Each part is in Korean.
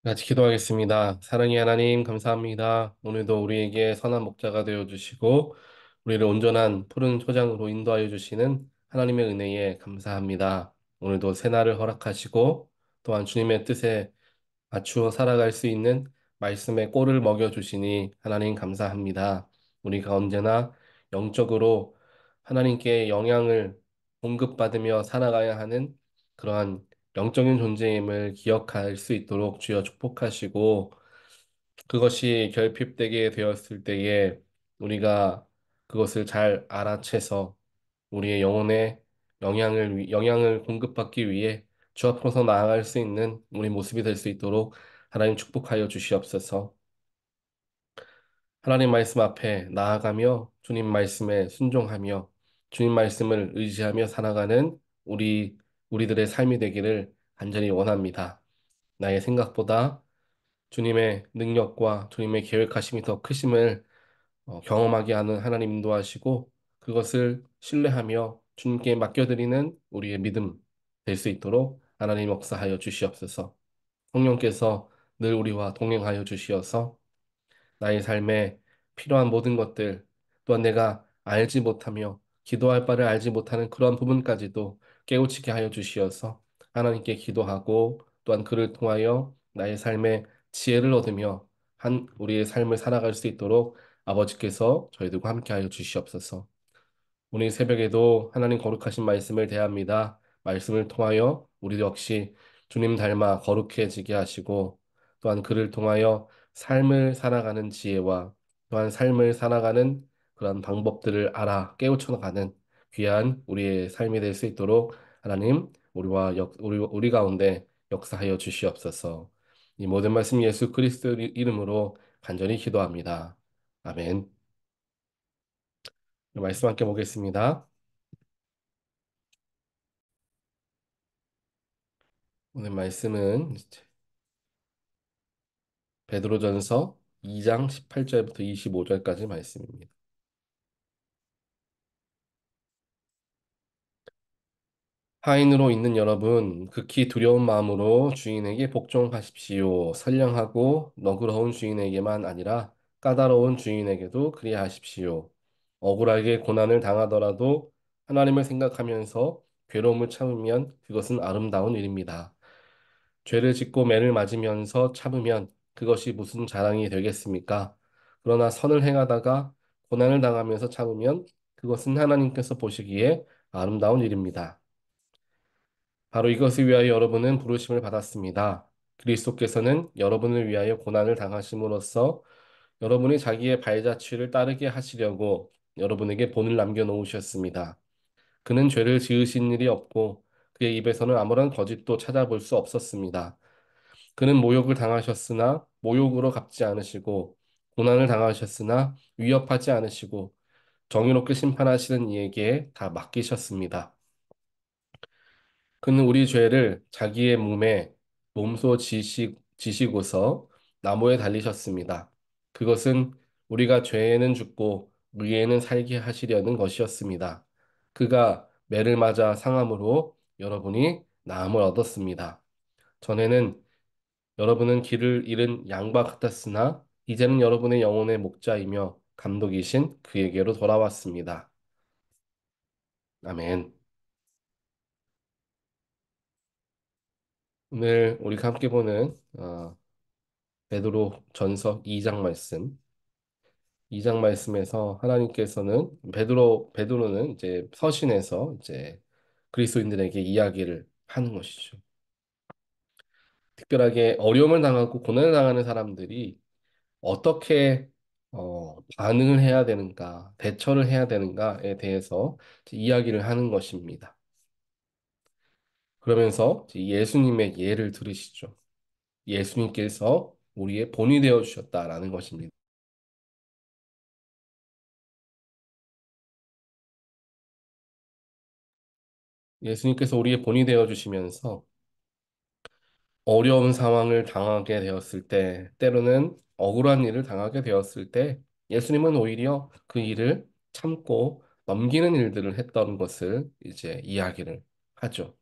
같이 기도하겠습니다. 사랑의 하나님, 감사합니다. 오늘도 우리에게 선한 목자가 되어 주시고, 우리를 온전한 푸른 초장으로 인도하여 주시는 하나님의 은혜에 감사합니다. 오늘도 새날을 허락하시고, 또한 주님의 뜻에 맞추어 살아갈 수 있는 말씀의 꼴을 먹여 주시니 하나님 감사합니다. 우리가 언제나 영적으로 하나님께 영향을 공급받으며 살아가야 하는 그러한 영적인 존재임을 기억할 수 있도록 주여 축복하시고, 그것이 결핍되게 되었을 때에 우리가 그것을 잘 알아채서 우리의 영혼에 영향을 공급받기 위해 주 앞으로서 나아갈 수 있는 우리 모습이 될 수 있도록 하나님 축복하여 주시옵소서. 하나님 말씀 앞에 나아가며 주님 말씀에 순종하며 주님 말씀을 의지하며 살아가는 우리들의 삶이 되기를 간절히 원합니다. 나의 생각보다 주님의 능력과 주님의 계획하심이 더 크심을 경험하게 하는 하나님 인도하시고, 그것을 신뢰하며 주님께 맡겨드리는 우리의 믿음 될 수 있도록 하나님 역사하여 주시옵소서. 성령께서 늘 우리와 동행하여 주시어서 나의 삶에 필요한 모든 것들, 또한 내가 알지 못하며 기도할 바를 알지 못하는 그러한 부분까지도 깨우치게 하여 주시어서 하나님께 기도하고, 또한 그를 통하여 나의 삶에 지혜를 얻으며 우리의 삶을 살아갈 수 있도록 아버지께서 저희들과 함께 하여 주시옵소서. 오늘 새벽에도 하나님 거룩하신 말씀을 대합니다. 말씀을 통하여 우리 역시 주님 닮아 거룩해지게 하시고, 또한 그를 통하여 삶을 살아가는 지혜와 또한 삶을 살아가는 그런 방법들을 알아 깨우쳐 가는 귀한 우리의 삶이 될 수 있도록 하나님 우리 가운데 역사하여 주시옵소서. 이 모든 말씀 예수 그리스도 이름으로 간절히 기도합니다. 아멘. 말씀 함께 보겠습니다. 오늘 말씀은 베드로전서 2장 18절부터 25절까지 말씀입니다. 하인으로 있는 여러분, 극히 두려운 마음으로 주인에게 복종하십시오. 선량하고 너그러운 주인에게만 아니라 까다로운 주인에게도 그리하십시오. 억울하게 고난을 당하더라도 하나님을 생각하면서 괴로움을 참으면 그것은 아름다운 일입니다. 죄를 짓고 매를 맞으면서 참으면 그것이 무슨 자랑이 되겠습니까? 그러나 선을 행하다가 고난을 당하면서 참으면 그것은 하나님께서 보시기에 아름다운 일입니다. 바로 이것을 위하여 여러분은 부르심을 받았습니다. 그리스도께서는 여러분을 위하여 고난을 당하심으로써 여러분이 자기의 발자취를 따르게 하시려고 여러분에게 본을 남겨놓으셨습니다. 그는 죄를 지으신 일이 없고 그의 입에서는 아무런 거짓도 찾아볼 수 없었습니다. 그는 모욕을 당하셨으나 모욕으로 갚지 않으시고 고난을 당하셨으나 위협하지 않으시고 정의롭게 심판하시는 이에게 다 맡기셨습니다. 그는 우리 죄를 자기의 몸에 몸소 지시고서 나무에 달리셨습니다. 그것은 우리가 죄에는 죽고 의에는 살게 하시려는 것이었습니다. 그가 매를 맞아 상함으로 여러분이 나음을 얻었습니다. 전에는 여러분은 길을 잃은 양과 같았으나 이제는 여러분의 영혼의 목자이며 감독이신 그에게로 돌아왔습니다. 아멘. 오늘 우리가 함께 보는 베드로 전서 2장 말씀. 2장 말씀에서 하나님께서는 베드로는 이제 서신에서 이제 그리스도인들에게 이야기를 하는 것이죠. 특별하게 어려움을 당하고 고난을 당하는 사람들이 어떻게 반응을 해야 되는가, 대처를 해야 되는가에 대해서 이제 이야기를 하는 것입니다. 그러면서 이제 예수님의 예를 들으시죠. 예수님께서 우리의 본이 되어 주셨다라는 것입니다. 예수님께서 우리의 본이 되어 주시면서 어려운 상황을 당하게 되었을 때, 때로는 억울한 일을 당하게 되었을 때, 예수님은 오히려 그 일을 참고 넘기는 일들을 했던 것을 이제 이야기를 하죠.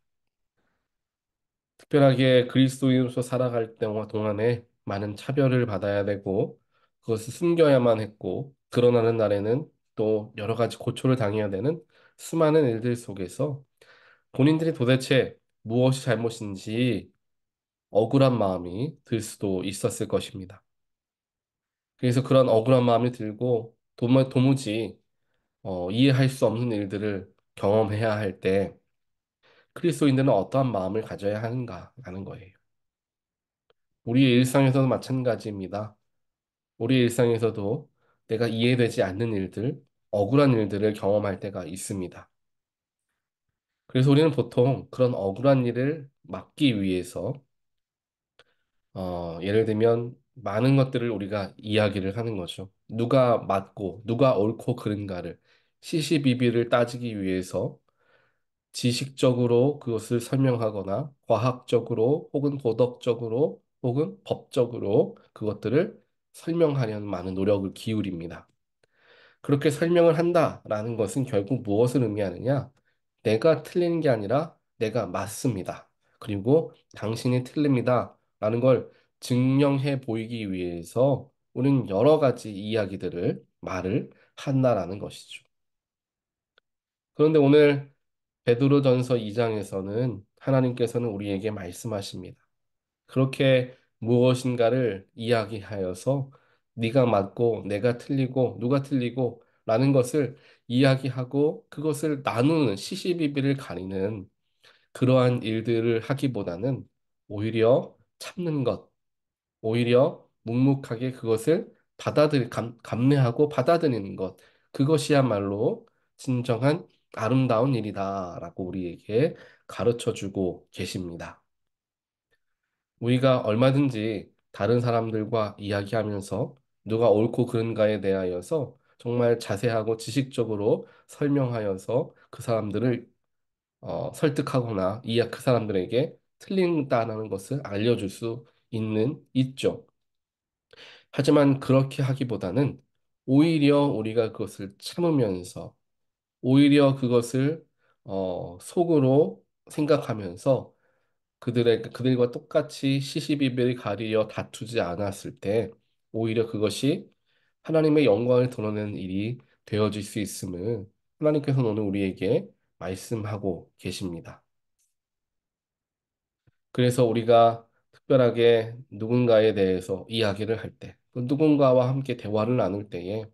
특별하게 그리스도인으로서 살아갈 동안에 많은 차별을 받아야 되고 그것을 숨겨야만 했고 드러나는 날에는 또 여러 가지 고초를 당해야 되는 수많은 일들 속에서 본인들이 도대체 무엇이 잘못인지 억울한 마음이 들 수도 있었을 것입니다. 그래서 그런 억울한 마음이 들고 도무지 이해할 수 없는 일들을 경험해야 할 때 그리스도인들은 어떠한 마음을 가져야 하는가 하는 거예요. 우리의 일상에서도 마찬가지입니다. 우리 일상에서도 내가 이해되지 않는 일들, 억울한 일들을 경험할 때가 있습니다. 그래서 우리는 보통 그런 억울한 일을 막기 위해서 예를 들면 많은 것들을 우리가 이야기를 하는 거죠. 누가 맞고 누가 옳고 그른가를 시시비비를 따지기 위해서 지식적으로 그것을 설명하거나 과학적으로 혹은 도덕적으로 혹은 법적으로 그것들을 설명하려는 많은 노력을 기울입니다. 그렇게 설명을 한다라는 것은 결국 무엇을 의미하느냐? 내가 틀리는 게 아니라 내가 맞습니다. 그리고 당신이 틀립니다. 라는 걸 증명해 보이기 위해서 우리는 여러 가지 이야기들을 말을 한다라는 것이죠. 그런데 오늘 베드로전서 2장에서는 하나님께서는 우리에게 말씀하십니다. 그렇게 무엇인가를 이야기하여서 네가 맞고 내가 틀리고 누가 틀리고 라는 것을 이야기하고 그것을 나누는 시시비비를 가리는 그러한 일들을 하기보다는 오히려 참는 것, 오히려 묵묵하게 그것을 감내하고 받아들이는 것, 그것이야말로 진정한 아름다운 일이다라고 우리에게 가르쳐 주고 계십니다. 우리가 얼마든지 다른 사람들과 이야기하면서 누가 옳고 그른가에 대하여서 정말 자세하고 지식적으로 설명하여서 그 사람들을 설득하거나 그 사람들에게 틀린다는 것을 알려줄 수 있죠. 하지만 그렇게 하기보다는 오히려 우리가 그것을 참으면서 오히려 그것을 속으로 생각하면서 그들과 똑같이 시시비비를 가리려 다투지 않았을 때 오히려 그것이 하나님의 영광을 드러내는 일이 되어질 수 있음을 하나님께서는 오늘 우리에게 말씀하고 계십니다. 그래서 우리가 특별하게 누군가에 대해서 이야기를 할 때, 또 누군가와 함께 대화를 나눌 때에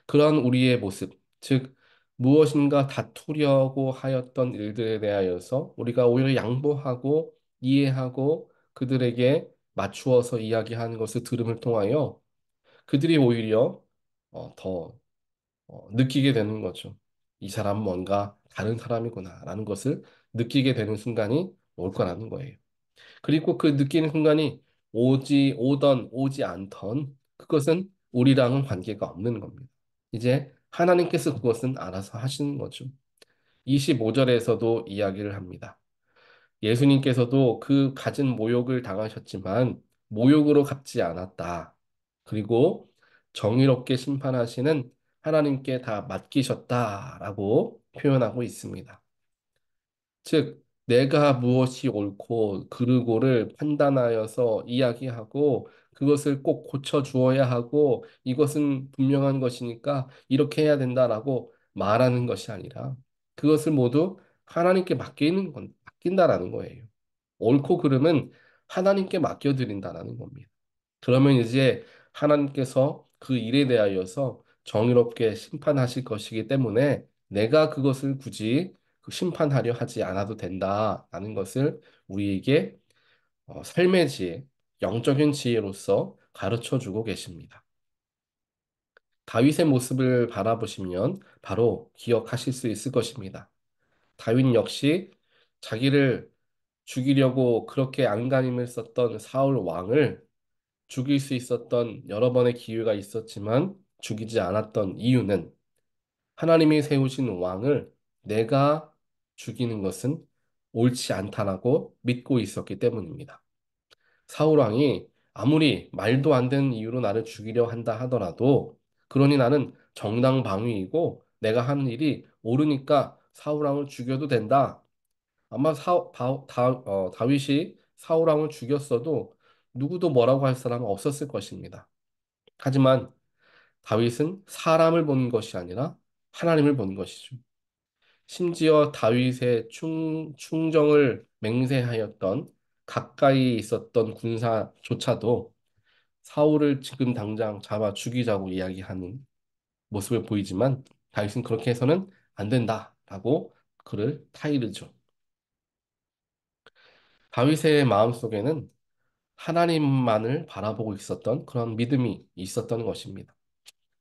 그런 우리의 모습, 즉 무엇인가 다투려고 하였던 일들에 대하여서 우리가 오히려 양보하고 이해하고 그들에게 맞추어서 이야기하는 것을 들음을 통하여 그들이 오히려 더 느끼게 되는 거죠. 이 사람은 뭔가 다른 사람이구나라는 것을 느끼게 되는 순간이 올 거라는 거예요. 그리고 그 느끼는 순간이 오던 오지 않던 그것은 우리랑은 관계가 없는 겁니다. 이제 하나님께서 그것은 알아서 하시는 거죠. 25절에서도 이야기를 합니다. 예수님께서도 그 가진 모욕을 당하셨지만 모욕으로 갚지 않았다. 그리고 정의롭게 심판하시는 하나님께 다 맡기셨다라고 표현하고 있습니다. 즉, 내가 무엇이 옳고 그르고를 판단하여서 이야기하고 그것을 꼭 고쳐 주어야 하고 이것은 분명한 것이니까 이렇게 해야 된다라고 말하는 것이 아니라 그것을 모두 하나님께 맡긴다라는 거예요. 옳고 그름은 하나님께 맡겨드린다라는 겁니다. 그러면 이제 하나님께서 그 일에 대하여서 정의롭게 심판하실 것이기 때문에 내가 그것을 굳이 심판하려 하지 않아도 된다라는 것을 우리에게 삶의 지혜, 영적인 지혜로서 가르쳐 주고 계십니다. 다윗의 모습을 바라보시면 바로 기억하실 수 있을 것입니다. 다윗 역시 자기를 죽이려고 그렇게 안간힘을 썼던 사울 왕을 죽일 수 있었던 여러 번의 기회가 있었지만 죽이지 않았던 이유는 하나님이 세우신 왕을 내가 죽이는 것은 옳지 않다라고 믿고 있었기 때문입니다. 사울 왕이 아무리 말도 안 되는 이유로 나를 죽이려 한다 하더라도 그러니 나는 정당방위이고 내가 하는 일이 옳으니까 사울 왕을 죽여도 된다. 아마 다윗이 사울 왕을 죽였어도 누구도 뭐라고 할 사람은 없었을 것입니다. 하지만 다윗은 사람을 보는 것이 아니라 하나님을 보는 것이죠. 심지어 다윗의 충정을 맹세하였던 가까이 있었던 군사조차도 사울을 지금 당장 잡아 죽이자고 이야기하는 모습을 보이지만 다윗은 그렇게 해서는 안 된다라고 그를 타이르죠. 다윗의 마음속에는 하나님만을 바라보고 있었던 그런 믿음이 있었던 것입니다.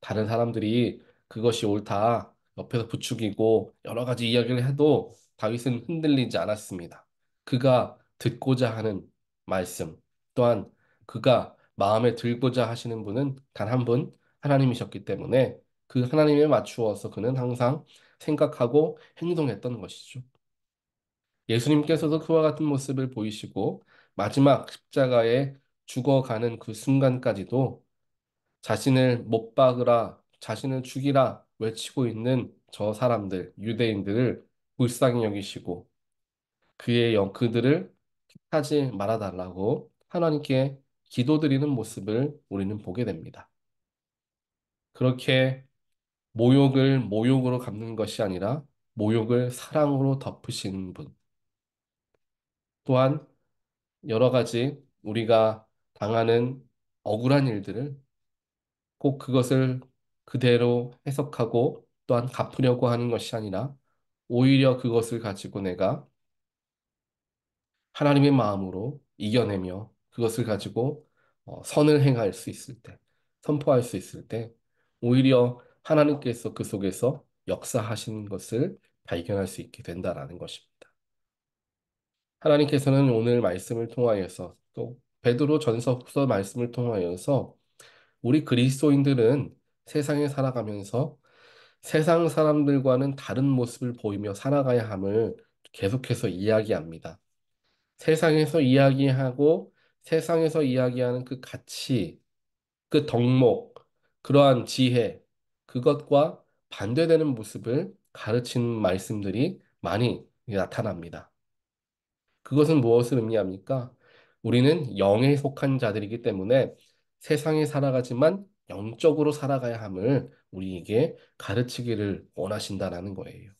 다른 사람들이 그것이 옳다 옆에서 부추기고 여러 가지 이야기를 해도 다윗은 흔들리지 않았습니다. 그가 듣고자 하는 말씀 또한 그가 마음에 들고자 하시는 분은 단 한 분 하나님이셨기 때문에 그 하나님에 맞추어서 그는 항상 생각하고 행동했던 것이죠. 예수님께서도 그와 같은 모습을 보이시고 마지막 십자가에 죽어가는 그 순간까지도 자신을 못 박으라, 자신을 죽이라 외치고 있는 저 사람들, 유대인들을 불쌍히 여기시고 그들을 하지 말아달라고 하나님께 기도드리는 모습을 우리는 보게 됩니다. 그렇게 모욕을 모욕으로 갚는 것이 아니라 모욕을 사랑으로 덮으시는 분. 또한 여러 가지 우리가 당하는 억울한 일들을 꼭 그것을 그대로 해석하고 또한 갚으려고 하는 것이 아니라 오히려 그것을 가지고 내가 하나님의 마음으로 이겨내며 그것을 가지고 선을 행할 수 있을 때, 선포할 수 있을 때 오히려 하나님께서 그 속에서 역사하시는 것을 발견할 수 있게 된다라는 것입니다. 하나님께서는 오늘 말씀을 통하여서 또 베드로 전서 후서 말씀을 통하여서 우리 그리스도인들은 세상에 살아가면서 세상 사람들과는 다른 모습을 보이며 살아가야 함을 계속해서 이야기합니다. 세상에서 이야기하고 세상에서 이야기하는 그 가치, 그 덕목, 그러한 지혜, 그것과 반대되는 모습을 가르치는 말씀들이 많이 나타납니다. 그것은 무엇을 의미합니까? 우리는 영에 속한 자들이기 때문에 세상에 살아가지만 영적으로 살아가야 함을 우리에게 가르치기를 원하신다라는 거예요.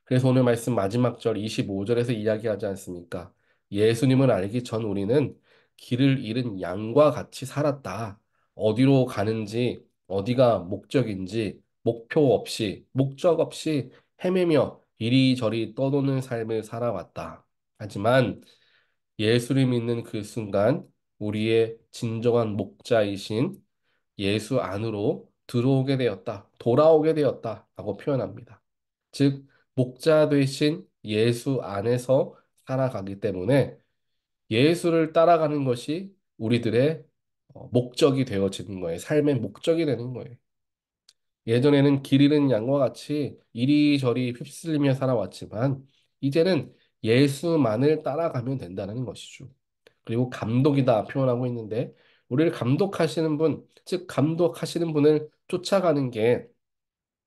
그래서 오늘 말씀 마지막 절 25절에서 이야기하지 않습니까? 예수님을 알기 전 우리는 길을 잃은 양과 같이 살았다. 어디로 가는지, 어디가 목적인지, 목표 없이, 목적 없이 헤매며 이리저리 떠도는 삶을 살아왔다. 하지만 예수를 믿는 그 순간 우리의 진정한 목자이신 예수 안으로 들어오게 되었다. 돌아오게 되었다. 라고 표현합니다. 즉, 목자 되신 예수 안에서 살아가기 때문에 예수를 따라가는 것이 우리들의 목적이 되어지는 거예요. 삶의 목적이 되는 거예요. 예전에는 길 잃은 양과 같이 이리저리 휩쓸리며 살아왔지만 이제는 예수만을 따라가면 된다는 것이죠. 그리고 감독이다 표현하고 있는데 우리를 감독하시는 분, 즉 감독하시는 분을 쫓아가는 게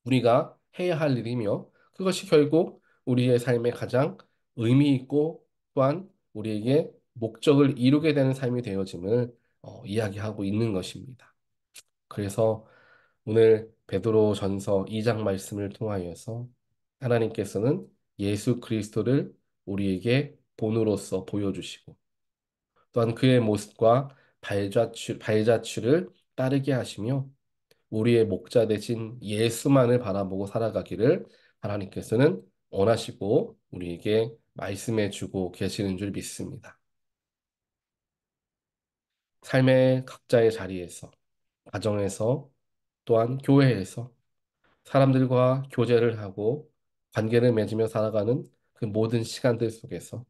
우리가 해야 할 일이며 그것이 결국 우리의 삶에 가장 의미 있고 또한 우리에게 목적을 이루게 되는 삶이 되어짐을 이야기하고 있는 것입니다. 그래서 오늘 베드로 전서 2장 말씀을 통하여서 하나님께서는 예수 그리스도를 우리에게 본으로서 보여주시고 또한 그의 모습과 발자취를 따르게 하시며 우리의 목자 되신 예수만을 바라보고 살아가기를 하나님께서는 원하시고 우리에게 말씀해 주고 계시는 줄 믿습니다. 삶의 각자의 자리에서, 가정에서, 또한 교회에서 사람들과 교제를 하고 관계를 맺으며 살아가는 그 모든 시간들 속에서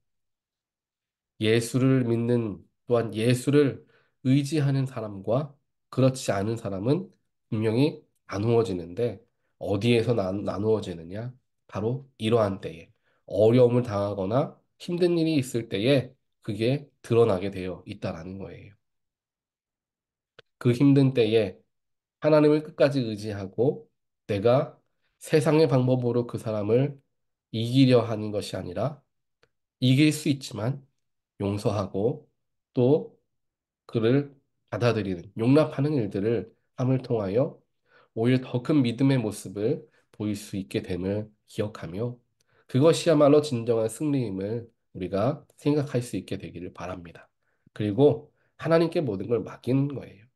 예수를 믿는 또한 예수를 의지하는 사람과 그렇지 않은 사람은 분명히 나누어지는데 어디에서 나누어지느냐? 바로 이러한 때에 어려움을 당하거나 힘든 일이 있을 때에 그게 드러나게 되어 있다라는 거예요. 그 힘든 때에 하나님을 끝까지 의지하고 내가 세상의 방법으로 그 사람을 이기려 하는 것이 아니라 이길 수 있지만 용서하고 또 그를 받아들이는, 용납하는 일들을 함을 통하여 오히려 더 큰 믿음의 모습을 보일 수 있게 됨을 기억하며 그것이야말로 진정한 승리임을 우리가 생각할 수 있게 되기를 바랍니다. 그리고 하나님께 모든 걸 맡기는 거예요.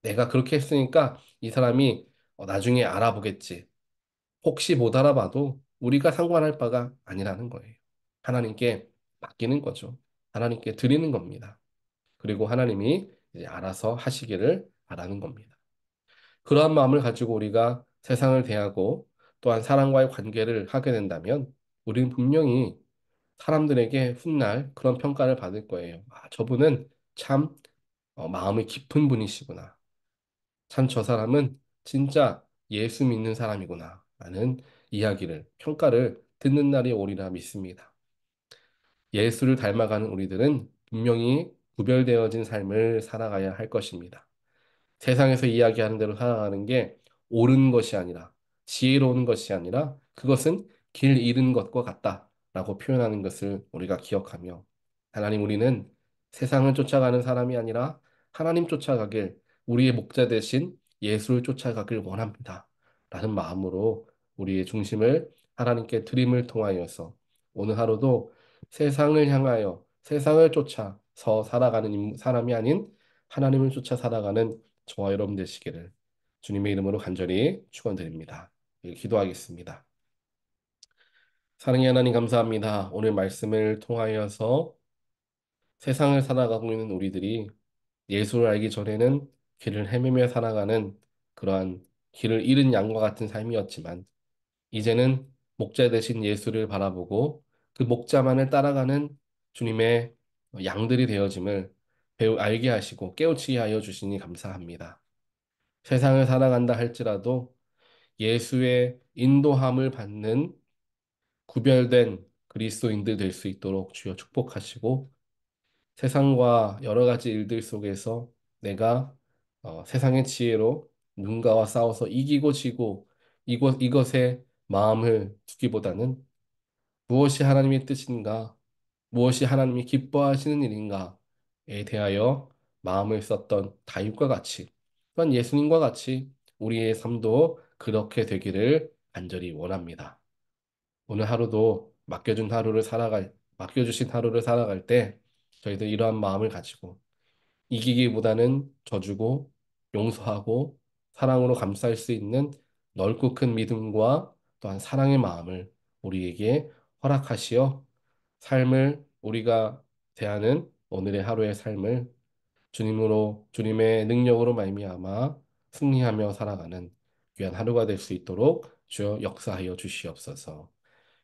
내가 그렇게 했으니까 이 사람이 나중에 알아보겠지. 혹시 못 알아봐도 우리가 상관할 바가 아니라는 거예요. 하나님께 맡기는 거죠. 하나님께 드리는 겁니다. 그리고 하나님이 이제 알아서 하시기를 바라는 겁니다. 그러한 마음을 가지고 우리가 세상을 대하고 또한 사람과의 관계를 하게 된다면 우리는 분명히 사람들에게 훗날 그런 평가를 받을 거예요. 아, 저분은 참 마음이 깊은 분이시구나. 참 저 사람은 진짜 예수 믿는 사람이구나. 라는 이야기를, 평가를 듣는 날이 오리라 믿습니다. 예수를 닮아가는 우리들은 분명히 구별되어진 삶을 살아가야 할 것입니다. 세상에서 이야기하는 대로 살아가는 게 옳은 것이 아니라 지혜로운 것이 아니라 그것은 길 잃은 것과 같다라고 표현하는 것을 우리가 기억하며 하나님 우리는 세상을 쫓아가는 사람이 아니라 하나님 쫓아가길 우리의 목자 되신 예수를 쫓아가길 원합니다. 라는 마음으로 우리의 중심을 하나님께 드림을 통하여서 오늘 하루도 세상을 향하여 세상을 쫓아서 살아가는 사람이 아닌 하나님을 쫓아 살아가는 저와 여러분 되시기를 주님의 이름으로 간절히 축원드립니다. 기도하겠습니다. 사랑의 하나님 감사합니다. 오늘 말씀을 통하여서 세상을 살아가고 있는 우리들이 예수를 알기 전에는 길을 헤매며 살아가는 그러한 길을 잃은 양과 같은 삶이었지만 이제는 목자 되신 예수를 바라보고 그 목자만을 따라가는 주님의 양들이 되어짐을 배우 알게 하시고 깨우치게 하여 주시니 감사합니다. 세상을 살아간다 할지라도 예수의 인도함을 받는 구별된 그리스도인들 될 수 있도록 주여 축복하시고 세상과 여러 가지 일들 속에서 내가 세상의 지혜로 누군가와 싸워서 이기고 지고 이것에 마음을 두기보다는 무엇이 하나님의 뜻인가, 무엇이 하나님이 기뻐하시는 일인가에 대하여 마음을 썼던 다윗과 같이 또한 예수님과 같이 우리의 삶도 그렇게 되기를 간절히 원합니다. 오늘 하루도 맡겨주신 하루를 살아갈 때 저희들 이러한 마음을 가지고 이기기보다는 져주고 용서하고 사랑으로 감쌀 수 있는 넓고 큰 믿음과 또한 사랑의 마음을 우리에게 허락하시어 삶을 우리가 대하는 오늘의 하루의 삶을 주님의 능력으로 말미암아 승리하며 살아가는 귀한 하루가 될 수 있도록 주여 역사하여 주시옵소서.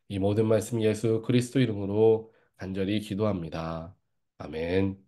이 모든 말씀 예수 그리스도 이름으로 간절히 기도합니다. 아멘.